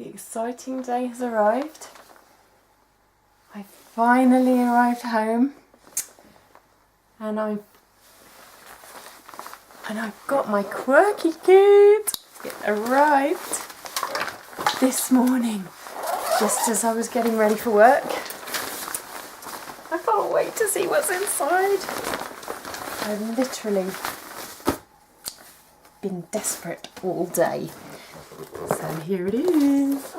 The exciting day has arrived. I finally arrived home and I've got my Quirky kit. It arrived this morning just as I was getting ready for work. I can't wait to see what's inside. I've literally been desperate all day. So here it is.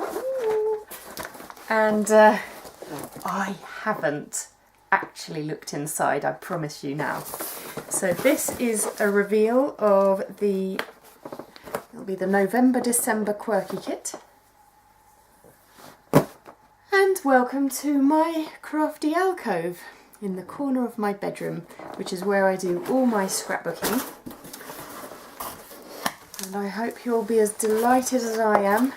And I haven't actually looked inside, I promise you now. So this is a reveal of it'll be the November-December Quirky kit. And welcome to my crafty alcove in the corner of my bedroom, which is where I do all my scrapbooking. And I hope you'll be as delighted as I am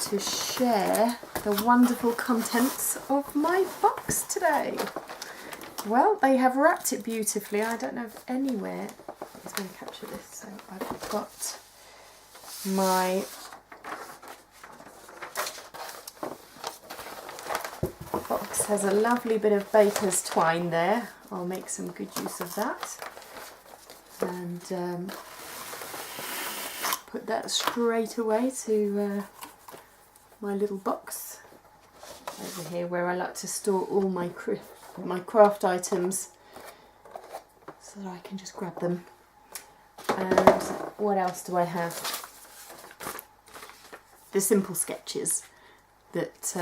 to share the wonderful contents of my box today. Well, they have wrapped it beautifully. I don't know if anywhere is going to capture this. So I've got my box has a lovely bit of baker's twine there. I'll make some good use of that. And put that straight away to my little box over here where I like to store all my craft items so that I can just grab them. And what else do I have? The simple sketches that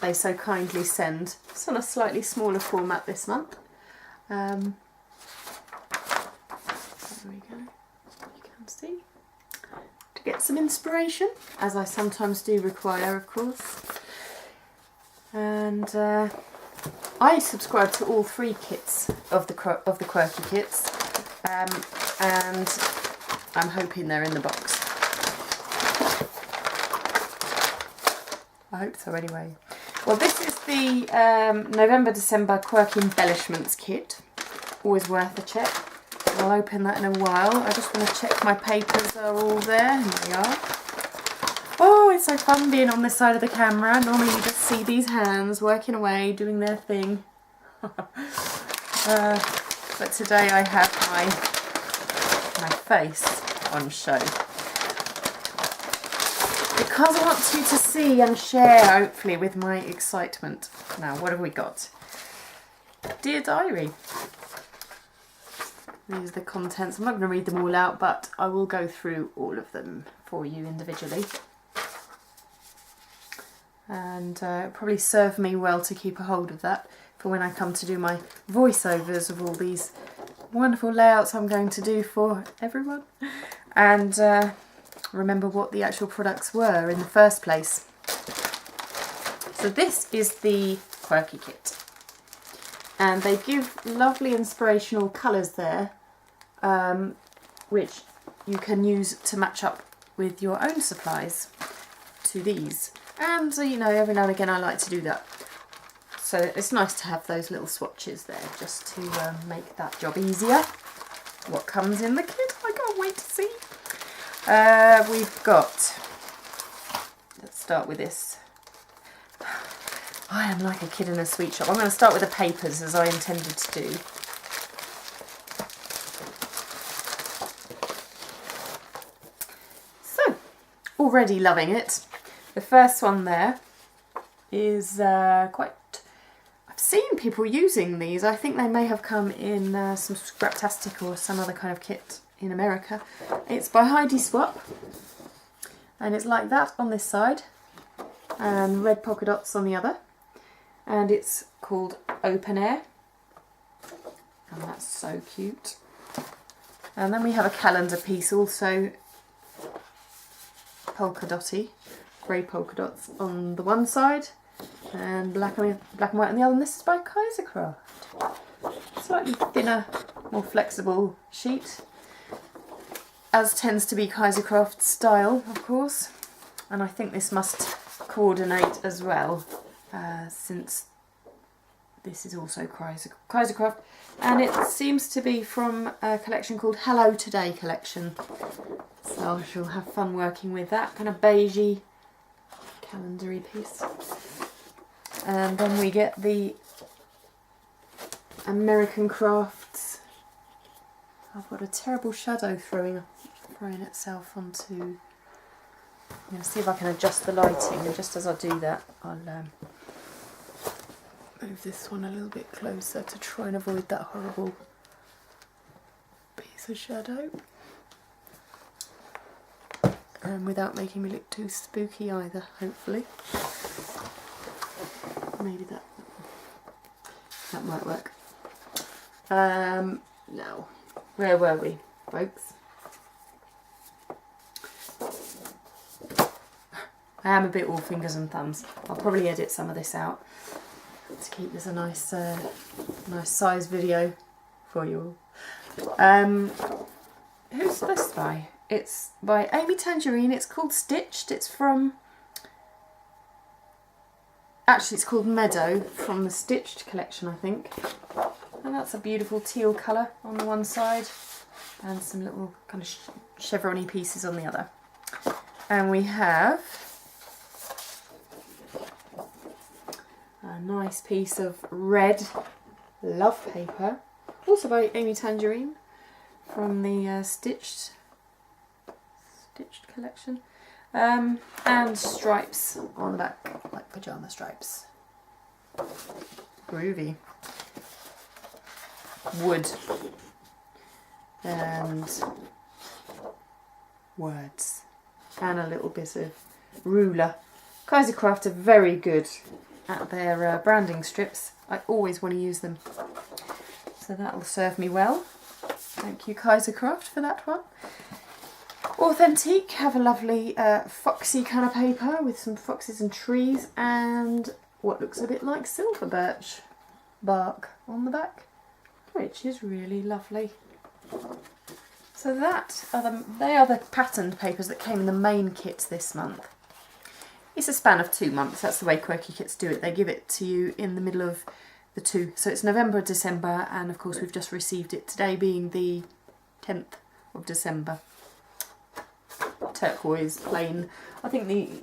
they so kindly send. It's on a slightly smaller format this month. There we go, you can see. To get some inspiration, as I sometimes do require, of course. And I subscribe to all three kits of the Quirky kits, and I'm hoping they're in the box. I hope so anyway. Well, this is the November-December Quirky Embellishments kit. Always worth a check. I'll open that in a while. I just want to check my papers are all there. Here they are. Oh, it's so fun being on this side of the camera. Normally you just see these hands working away, doing their thing. But today I have my face on show. Because I want you to see and share, hopefully, with my excitement. Now, what have we got? Dear Diary. These are the contents. I'm not going to read them all out, but I will go through all of them for you individually. And it'll probably serve me well to keep a hold of that for when I come to do my voiceovers of all these wonderful layouts I'm going to do for everyone. And remember what the actual products were in the first place. So this is the Quirky kit. And they give lovely inspirational colours there, which you can use to match up with your own supplies to these. And you know, every now and again I like to do that. So it's nice to have those little swatches there just to make that job easier. What comes in the kit? I can't wait to see. We've got, let's start with this. I am like a kid in a sweet shop. I'm going to start with the papers as I intended to do. So, already loving it. The first one there is quite... I've seen people using these. I think they may have come in some Scraptastic or some other kind of kit in America. It's by Heidi Swap. And it's like that on this side. And red polka dots on the other. And it's called Open Air. And that's so cute. And then we have a calendar piece also polka dotty. Grey polka dots on the one side and black and white on the other. And this is by Kaisercraft. Slightly thinner, more flexible sheet, as tends to be Kaisercraft style, of course. And I think this must coordinate as well, since this is also Kaisercraft, and it seems to be from a collection called Hello Today collection. So I shall have fun working with that kind of beigey calendar-y piece. And then we get the American Crafts. I've got a terrible shadow throwing itself onto. See if I can adjust the lighting, and just as I do that, I'll move this one a little bit closer to try and avoid that horrible piece of shadow. And without making me look too spooky either, hopefully. Maybe that might work. Now, where were we, folks? I am a bit all fingers and thumbs. I'll probably edit some of this out to keep this a nice size video for you all. Who's this by? It's by Amy Tangerine. It's called Stitched. It's from... Actually, it's called Meadow, from the Stitched collection, I think. And that's a beautiful teal colour on the one side, and some little kind of chevron-y pieces on the other. And we have a nice piece of red love paper, also by Amy Tangerine, from the Stitched collection, and stripes on the back, like pyjama stripes. Groovy. Wood and words, and a little bit of ruler. Kaisercraft are very good at their branding strips. I always want to use them, so that will serve me well. Thank you, Kaisercraft, for that one. Authentique have a lovely foxy kind of paper with some foxes and trees, and what looks a bit like silver birch bark on the back, which is really lovely. So they are the patterned papers that came in the main kit this month. It's a span of 2 months. That's the way Quirky kits do it. They give it to you in the middle of the two. So it's November, December, and of course we've just received it today, being the 10th of December. Turquoise, plain. I think the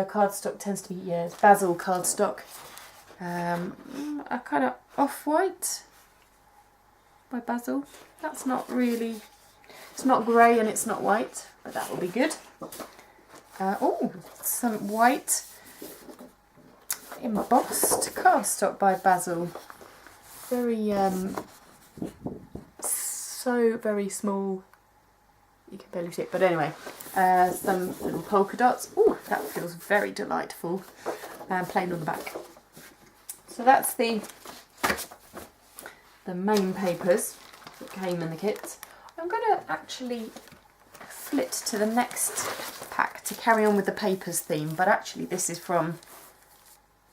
cardstock tends to be basil cardstock. A kind of off-white by basil. That's not really, it's not grey and it's not white, but that will be good. Oh, some white embossed cardstock by basil. Very, so very small. You can barely see it, but anyway, some little polka dots. Oh, that feels very delightful. Plain on the back. So that's the main papers that came in the kit. I'm going to actually flit to the next pack to carry on with the papers theme, but actually this is from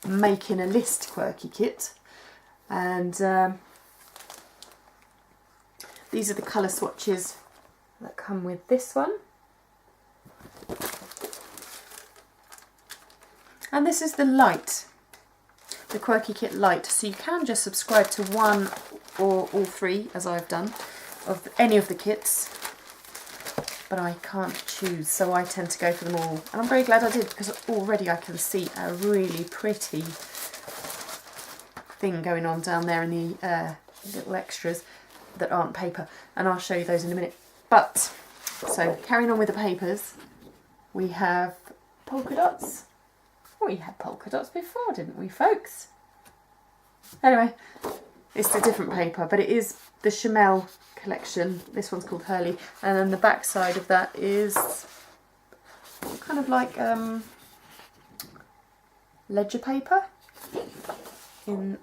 Making a List Quirky kit, and these are the colour swatches that come with this one. And this is the light, the Quirky Kit Light, so you can just subscribe to one or all three, as I've done, of any of the kits, but I can't choose, so I tend to go for them all, and I'm very glad I did, because already I can see a really pretty thing going on down there in the little extras that aren't paper, and I'll show you those in a minute. But, so carrying on with the papers, we have polka dots. We had polka dots before, didn't we, folks? Anyway, it's a different paper, but it is the Chamel collection. This one's called Hurley, and then the back side of that is kind of like ledger paper in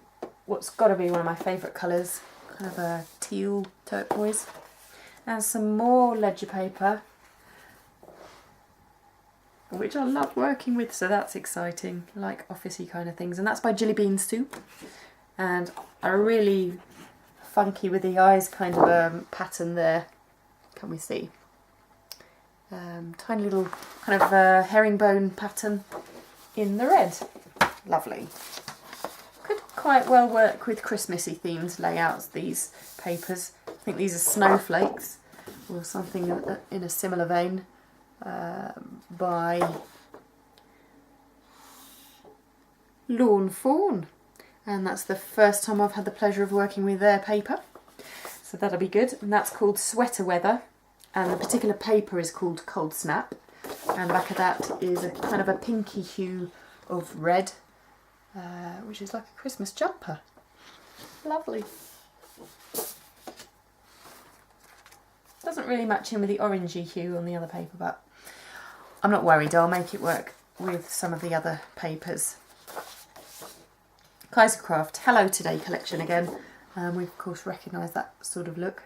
what's got to be one of my favourite colours, kind of a teal turquoise. And some more ledger paper, which I love working with, so that's exciting, like officey kind of things. And that's by Jilly Bean Soup, and a really funky with the eyes kind of pattern there. Can we see? Tiny little kind of herringbone pattern in the red. Lovely. Could quite well work with Christmassy themed layouts, these papers. I think these are snowflakes or something in a similar vein by Lawn Fawn, and that's the first time I've had the pleasure of working with their paper, so that'll be good. And that's called Sweater Weather, and the particular paper is called Cold Snap, and the back of that is a kind of a pinky hue of red, which is like a Christmas jumper. Lovely. Doesn't really match in with the orangey hue on the other paper, but I'm not worried, I'll make it work with some of the other papers. Kaisercraft Hello Today collection again. We of course recognise that sort of look.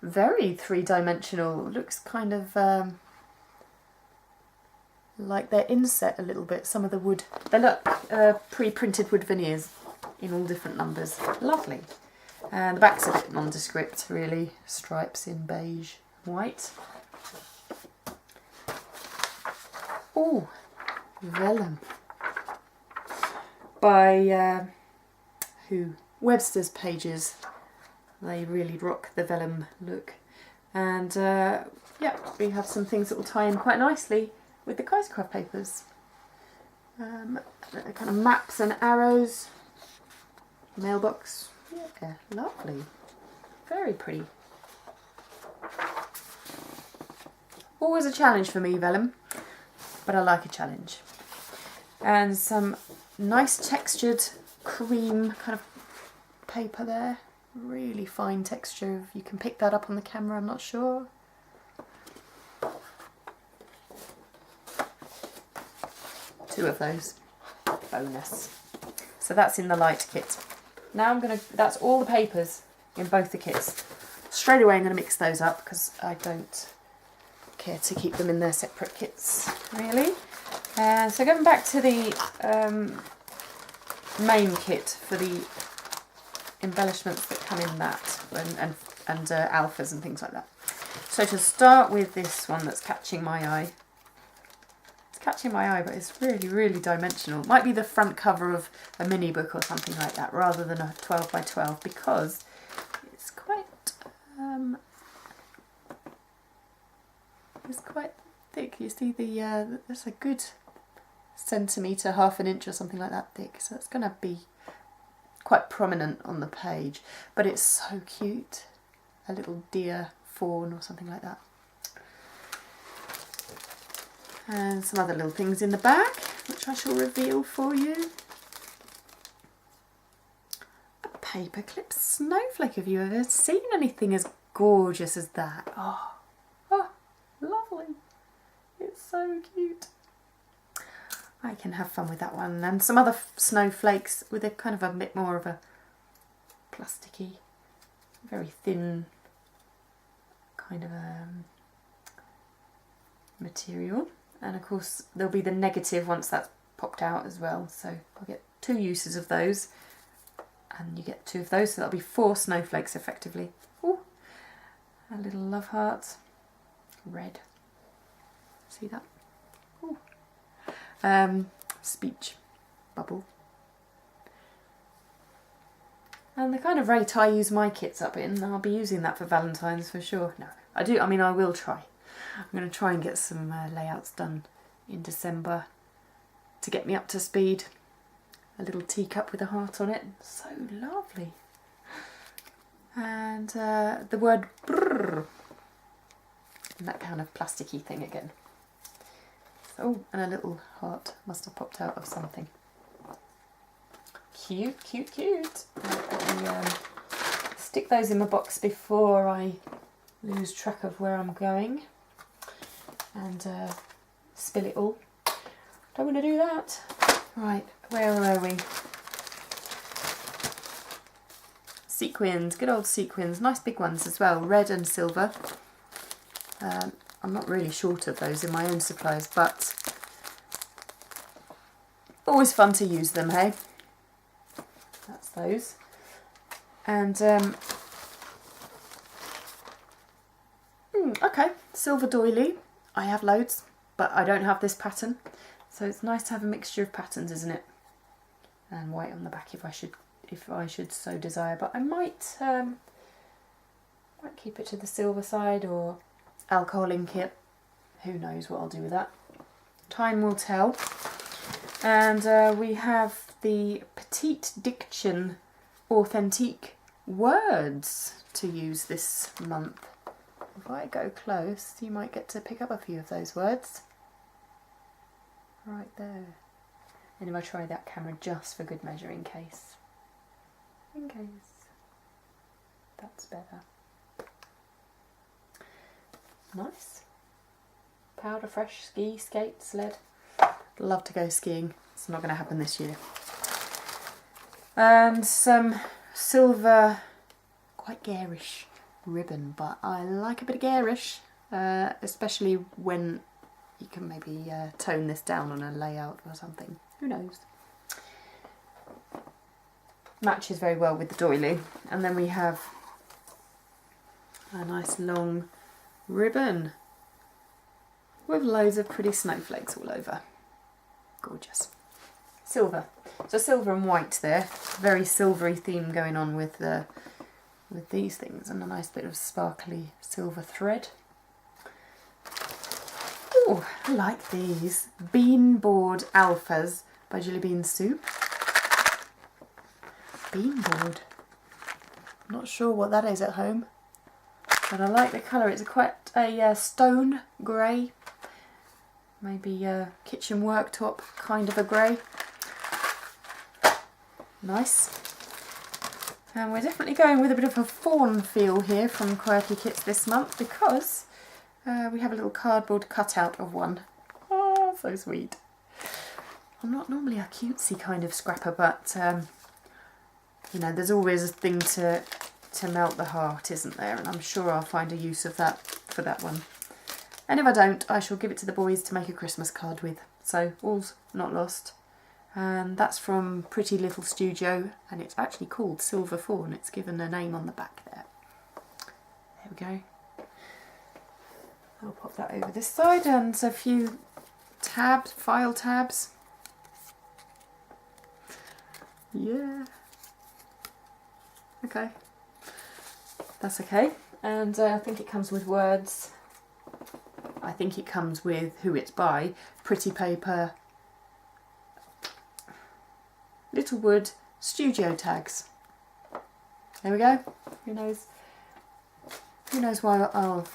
Very three-dimensional. Looks kind of like they're inset a little bit. Some of the wood, they look pre-printed wood veneers in all different numbers. Lovely. And the back's a bit nondescript, really. Stripes in beige and white. Oh, vellum. By who? Webster's Pages. They really rock the vellum look. And yeah, we have some things that will tie in quite nicely with the Kaisercraft papers. Kind of maps and arrows. Mailbox. Yeah, lovely. Very pretty. Always a challenge for me, vellum, but I like a challenge. And some nice textured cream kind of paper there. Really fine texture. You can pick that up on the camera, I'm not sure. Two of those. Bonus. So that's in the light kit. Now that's all the papers in both the kits. Straight away I'm going to mix those up because I don't care to keep them in their separate kits, really. So going back to the main kit for the embellishments that come in that, and alphas and things like that. So to start with this one that's catching my eye. It's catching my eye, but it's really, really dimensional. It might be the front cover of a mini book or something like that, rather than a 12 by 12, because it's quite thick. You see there's a good centimetre, half an inch or something like that thick, so it's going to be quite prominent on the page, but it's so cute. A little deer fawn or something like that. And some other little things in the back, which I shall reveal for you. A paperclip snowflake. Have you ever seen anything as gorgeous as that? Oh, lovely. It's so cute. I can have fun with that one. And some other snowflakes with a kind of a bit more of a plasticky, very thin kind of material. And of course there'll be the negative once that's popped out as well. So I'll get 2 uses of those. And you get 2 of those, so that'll be 4 snowflakes effectively. Ooh, a little love heart. Red. See that? Ooh. Speech bubble. And the kind of rate I use my kits up in, I'll be using that for Valentine's for sure. No, I will try. I'm going to try and get some layouts done in December to get me up to speed. A little teacup with a heart on it. So lovely. And the word brrr. And that kind of plasticky thing again. Oh, and a little heart must have popped out of something. Cute, cute, cute. Let me stick those in my box before I lose track of where I'm going and spill it all. Don't want to do that. Right, where are we? Sequins, good old sequins, nice big ones as well, red and silver. I'm not really short of those in my own supplies, but always fun to use them, hey? That's those. And, okay, silver doily. I have loads, but I don't have this pattern. So it's nice to have a mixture of patterns, isn't it? And white on the back if I should so desire. But I might keep it to the silver side or alcohol ink it. Who knows what I'll do with that. Time will tell. And we have the Petite Diction Authentique words to use this month. If I go close, you might get to pick up a few of those words. Right there. And if I try that camera just for good measure, in case that's better. Nice. Powder fresh, ski, skate, sled. Love to go skiing. It's not going to happen this year. And some silver, quite garish ribbon, but I like a bit of garish, especially when you can maybe tone this down on a layout or something. Who knows? Matches very well with the doily. And then we have a nice long ribbon with loads of pretty snowflakes all over. Gorgeous. Silver. So silver and white there. Very silvery theme going on with these things, and a nice bit of sparkly silver thread. Oh, I like these. Bean Board Alphas by Jelly Bean Soup. Bean board. Not sure what that is at home, but I like the colour. It's quite a stone grey, maybe a kitchen worktop kind of a grey. Nice. And we're definitely going with a bit of a fawn feel here from Quirky Kits this month, because we have a little cardboard cutout of one. Oh, so sweet. I'm not normally a cutesy kind of scrapper, but you know, there's always a thing to melt the heart, isn't there? And I'm sure I'll find a use of that for that one. And if I don't, I shall give it to the boys to make a Christmas card with. So all's not lost. And that's from Pretty Little Studio, and it's actually called Silver Fawn. It's given a name on the back there. There we go. I'll pop that over this side, and a few tabs, file tabs. Yeah. Okay. That's okay. And I think it comes with words. I think it comes with who it's by. Pretty Paper, Little Wood, Studio tags. There we go. Who knows? Who knows why? Oh,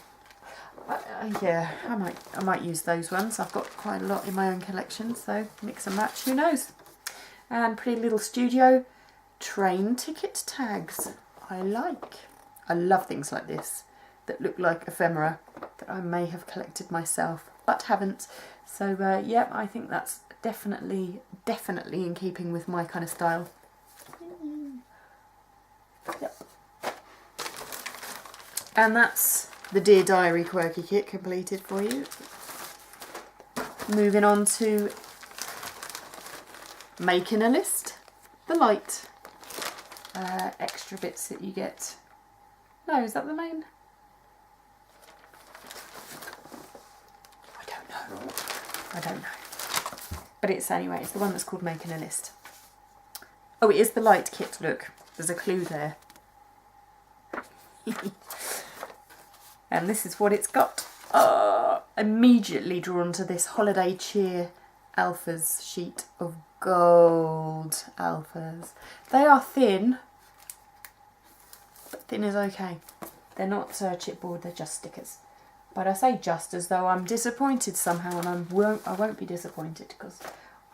yeah. I might use those ones. I've got quite a lot in my own collection, so mix and match. Who knows? And Pretty Little Studio train ticket tags. I love things like this that look like ephemera that I may have collected myself but haven't. So yeah, I think that's definitely in keeping with my kind of style. Yep. And that's the Dear Diary Quirky Kit completed for you. Moving on to making a list. The light extra bits that you get. No, is that the main? I don't know. But it's anyway, it's the one that's called Making a List. Oh, it is the light kit, look. There's a clue there. And this is what it's got. Immediately drawn to this Holiday Cheer Alphas sheet of gold Alphas. They are thin, but thin is okay. They're not chipboard, they're just stickers. But I say just as though I'm disappointed somehow, and I won't be disappointed, because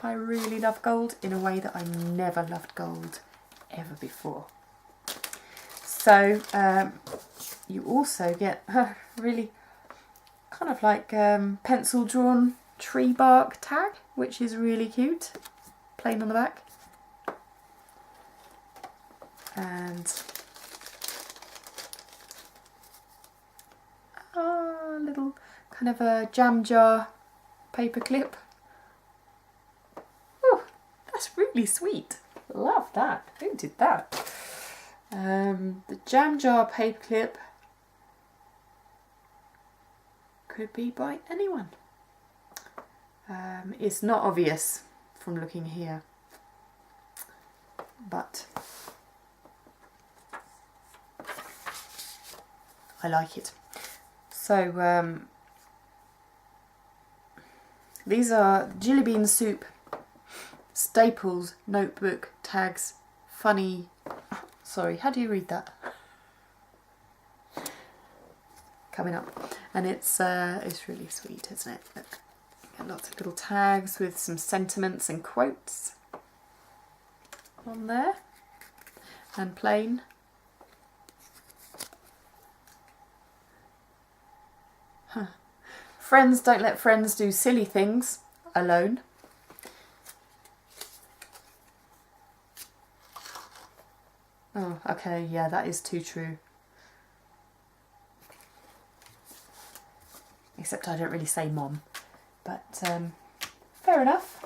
I really love gold in a way that I never loved gold ever before. So you also get really kind of like pencil drawn tree bark tag, which is really cute, plain on the back. And a little kind of a jam jar paper clip. Oh, that's really sweet. Love that. Who did that? The jam jar paper clip could be by anyone. It's not obvious from looking here, but I like it. So these are Jelly Bean Soup Staples notebook tags funny. Sorry, how do you read that? Coming up, and it's really sweet, isn't it? Look, got lots of little tags with some sentiments and quotes on there, and plain. Friends don't let friends do silly things alone. Oh, okay, yeah, that is too true. Except I don't really say mom, but fair enough.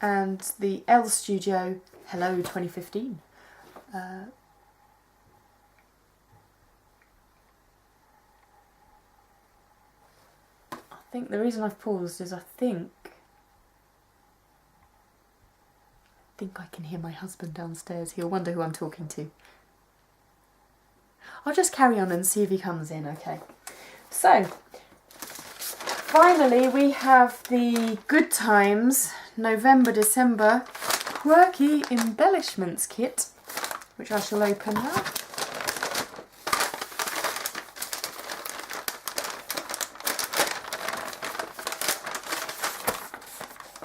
And the L Studio Hello 2015. I think the reason I've paused is I think I can hear my husband downstairs. He'll wonder who I'm talking to. I'll just carry on and see if he comes in, okay. So, finally we have the Good Times November-December Quirky Embellishments Kit, which I shall open now.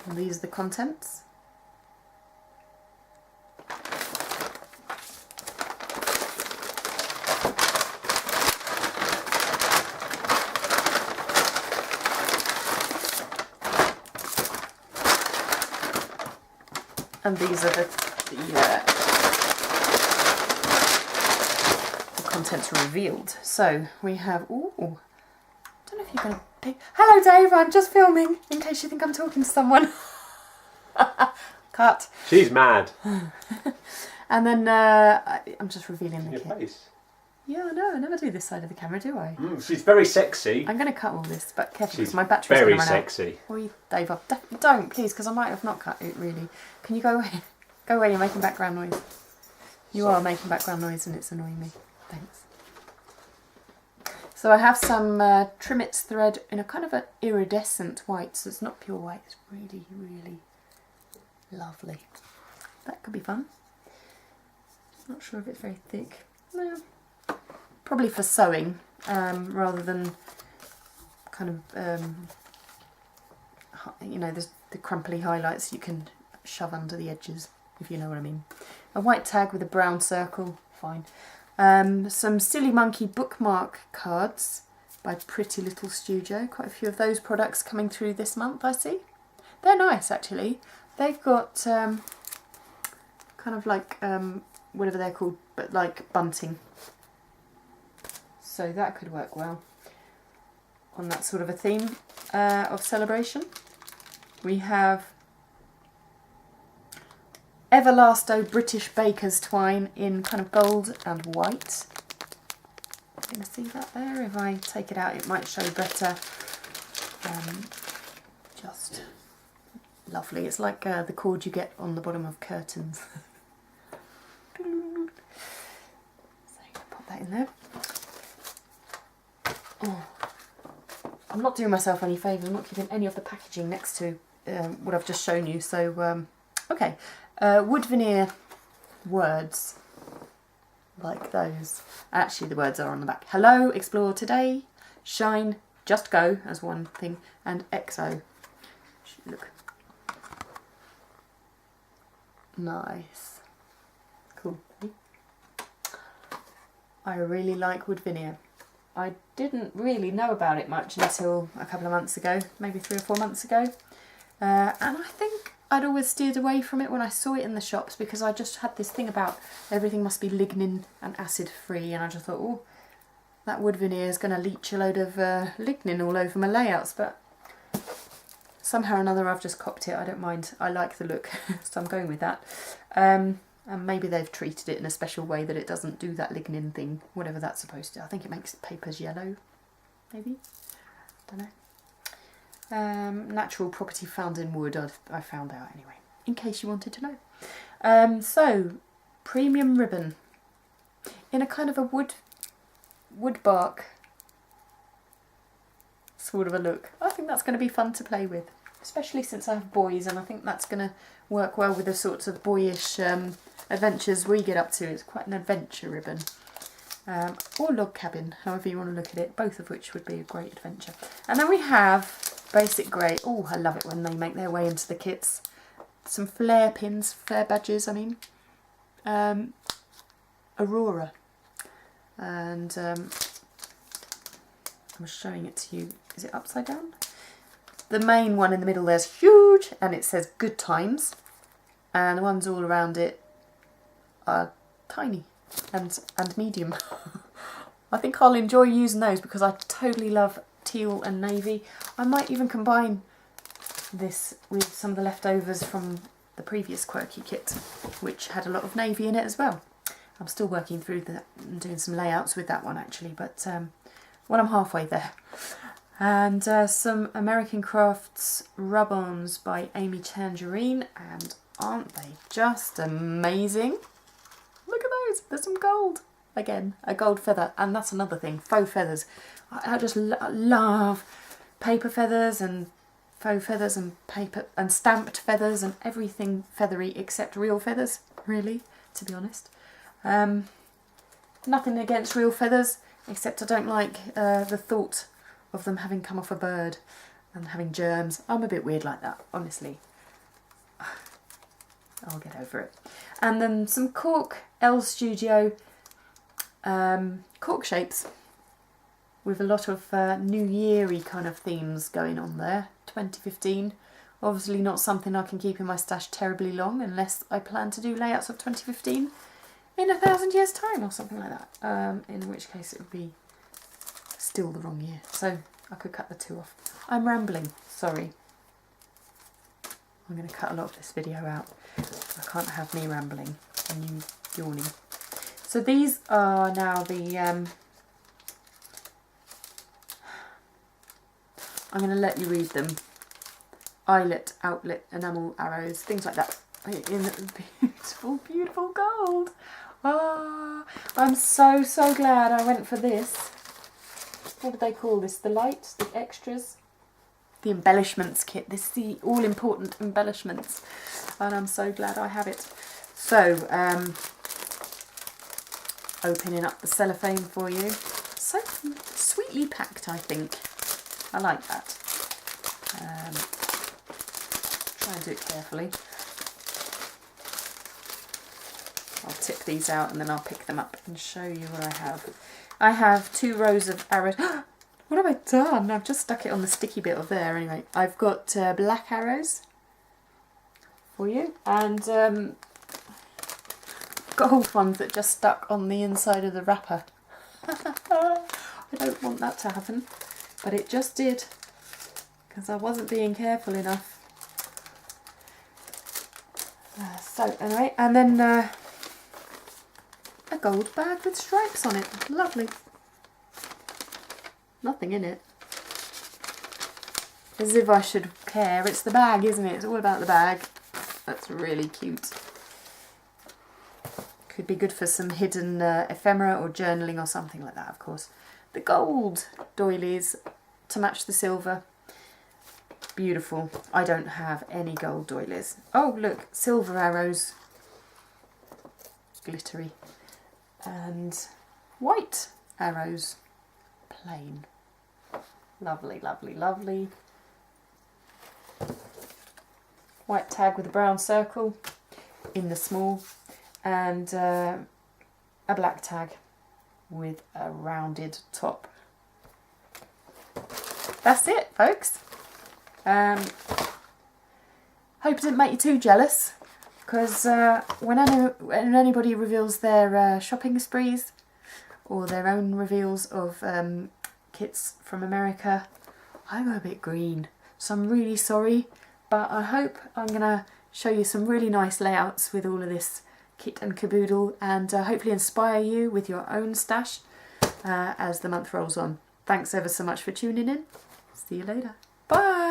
And these are the contents. And these are the contents revealed. So we have, ooh, I don't know if you're going to pick. Hello Dave, I'm just filming in case you think I'm talking to someone. Cut. She's mad. And then I'm just revealing the Your kit. face. Yeah, I know, I never do this side of the camera, do I? She's very sexy. I'm going to cut all this, but careful because She's my battery's going to run sexy. out. Oi, Dave, don't please, because I might have not cut it really. Can you go away? Go away, you're making background noise. You are making background noise and it's annoying me. Thanks. So I have some Trimmets thread in a kind of an iridescent white, so it's not pure white, it's really, really lovely. That could be fun. Not sure if it's very thick. No. Probably for sewing, rather than kind of, you know, the crumply highlights you can shove under the edges, if you know what I mean. A white tag with a brown circle, fine. Some Silly Monkey bookmark cards by Pretty Little Studio. Quite a few of those products coming through this month, I see. They're nice, actually. They've got kind of like, whatever they're called, but like bunting. So that could work well on that sort of a theme of celebration. We have Everlasto British Baker's Twine in kind of gold and white. You can see that there. If I take it out, it might show better. Just lovely. It's like the cord you get on the bottom of curtains. So pop that in there. Oh, I'm not doing myself any favours. I'm not keeping any of the packaging next to what I've just shown you. So, okay. Wood veneer words, like those. Actually, the words are on the back. Hello, explore today, shine, just go as one thing, and XO. Look. Nice. Cool. I really like wood veneer. I didn't really know about it much until a couple of months ago, maybe 3 or 4 months ago. And I think I'd always steered away from it when I saw it in the shops because I just had this thing about everything must be lignin and acid free, and I just thought, oh, that wood veneer is going to leach a load of lignin all over my layouts, but somehow or another I've just copped it. I don't mind. I like the look, so I'm going with that. And maybe they've treated it in a special way that it doesn't do that lignin thing, whatever that's supposed to. I think it makes papers yellow, maybe? Don't know. Natural property found in wood, I found out anyway, in case you wanted to know. So, premium ribbon in a kind of a wood bark sort of a look. I think that's going to be fun to play with, especially since I have boys, and I think that's going to work well with the sorts of boyish adventures we get up to. It's quite an adventure ribbon. Or log cabin, however you want to look at it, both of which would be a great adventure. And then we have basic grey. Oh, I love it when they make their way into the kits. Some flare pins, flare badges, I mean. Aurora. And I'm showing it to you. Is it upside down? The main one in the middle there's huge, and it says good times. And the ones all around it are tiny and medium. I think I'll enjoy using those because I totally love teal and navy. I might even combine this with some of the leftovers from the previous Quirky kit, which had a lot of navy in it as well. I'm still working through that and doing some layouts with that one actually, but well, I'm halfway there. And some American Crafts rub-ons by Amy Tangerine, and aren't they just amazing? Look at those, there's some gold. Again, a gold feather, and that's another thing, faux feathers. I just love paper feathers and faux feathers and paper and stamped feathers and everything feathery except real feathers, really, to be honest. Nothing against real feathers, except I don't like the thought of them having come off a bird and having germs. I'm a bit weird like that, honestly. I'll get over it. And then some cork L Studio cork shapes with a lot of New Year-y kind of themes going on there. 2015. Obviously not something I can keep in my stash terribly long unless I plan to do layouts of 2015 in 1,000 years time or something like that. In which case it would be still the wrong year. So I could cut the two off. I'm rambling, sorry. I'm going to cut a lot of this video out. I can't have me rambling and you yawning. So these are now the, I'm going to let you read them. Eyelet, outlet, enamel, arrows, things like that. In beautiful, beautiful gold. Ah, I'm so glad I went for this. What do they call this? The lights, the extras? The embellishments kit. This is the all-important embellishments. And I'm so glad I have it. So, opening up the cellophane for you. So sweetly packed, I think. I like that. Try and do it carefully. I'll tip these out and then I'll pick them up and show you what I have. I have 2 rows of arrows. What have I done? I've just stuck it on the sticky bit of there anyway. I've got black arrows for you and gold ones that just stuck on the inside of the wrapper. I don't want that to happen, but it just did because I wasn't being careful enough. So anyway, and then a gold bag with stripes on it. Lovely. Nothing in it. As if I should care. It's the bag, isn't it? It's all about the bag. That's really cute. Could be good for some hidden ephemera or journaling or something like that, of course. The gold doilies to match the silver. Beautiful. I don't have any gold doilies. Oh, look, silver arrows. Glittery. And white arrows. Plain. Lovely, lovely, lovely. White tag with a brown circle in the small. And a black tag with a rounded top. That's it, folks. Hope it didn't make you too jealous, because when anybody reveals their shopping sprees or their own reveals of kits from America, I go a bit green. So I'm really sorry, but I hope I'm going to show you some really nice layouts with all of this kit and caboodle, and hopefully inspire you with your own stash as the month rolls on. Thanks ever so much for tuning in. See you later. Bye!